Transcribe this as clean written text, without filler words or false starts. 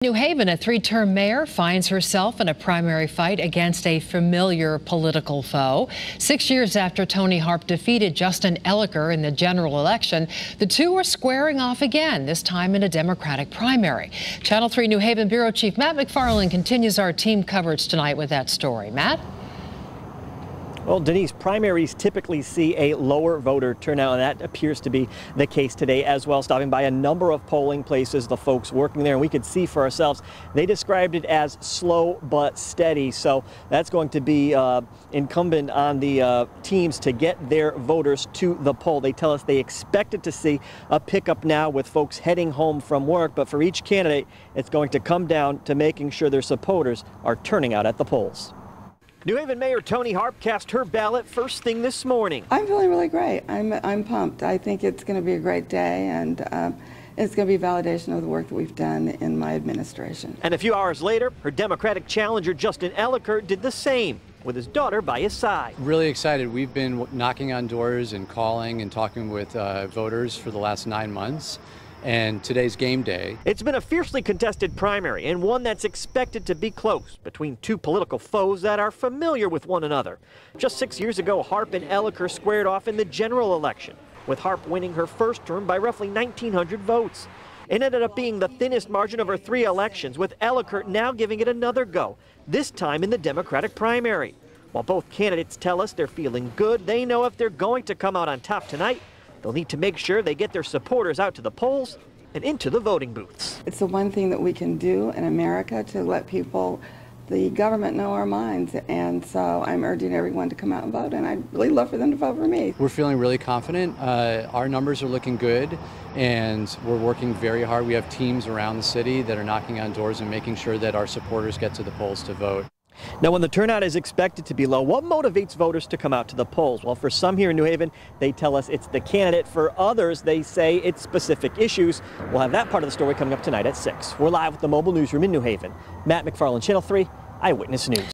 New Haven, a three-term mayor finds herself in a primary fight against a familiar political foe. 6 years after Toni Harp defeated Justin Elicker in the general election, the two are squaring off again, this time in a Democratic primary. Channel 3 New Haven Bureau Chief Matt McFarland continues our team coverage tonight with that story. Matt? Well, Denise, primaries typically see a lower voter turnout, and that appears to be the case today as well. Stopping by a number of polling places, the folks working there, and we could see for ourselves, they described it as slow but steady. So that's going to be incumbent on the teams to get their voters to the poll. They tell us they expected to see a pickup now with folks heading home from work, but for each candidate, it's going to come down to making sure their supporters are turning out at the polls. New Haven Mayor Toni Harp cast her ballot first thing this morning. I'm feeling really great. I'm pumped. I think it's going to be a great day, and it's going to be validation of the work that we've done in my administration. And a few hours later, her Democratic challenger Justin Elicker did the same, with his daughter by his side. Really excited. We've been knocking on doors and calling and talking with voters for the last 9 months. And today's game day. It's been a fiercely contested primary, and one that's expected to be close between two political foes that are familiar with one another. Just 6 years ago, Harp and Elicker squared off in the general election, with Harp winning her first term by roughly 1,900 votes. It ended up being the thinnest margin of her 3 elections, with Elicker now giving it another go, this time in the Democratic primary. While both candidates tell us they're feeling good, they know if they're going to come out on top tonight, they'll need to make sure they get their supporters out to the polls and into the voting booths. It's the one thing that we can do in America to let people, the government, know our minds. And so I'm urging everyone to come out and vote, and I'd really love for them to vote for me. We're feeling really confident. Our numbers are looking good, and we're working very hard. We have teams around the city that are knocking on doors and making sure that our supporters get to the polls to vote. Now, when the turnout is expected to be low, what motivates voters to come out to the polls? Well, for some here in New Haven, they tell us it's the candidate. For others, they say it's specific issues. We'll have that part of the story coming up tonight at 6. We're live with the mobile newsroom in New Haven. Matt McFarland, Channel 3 Eyewitness News.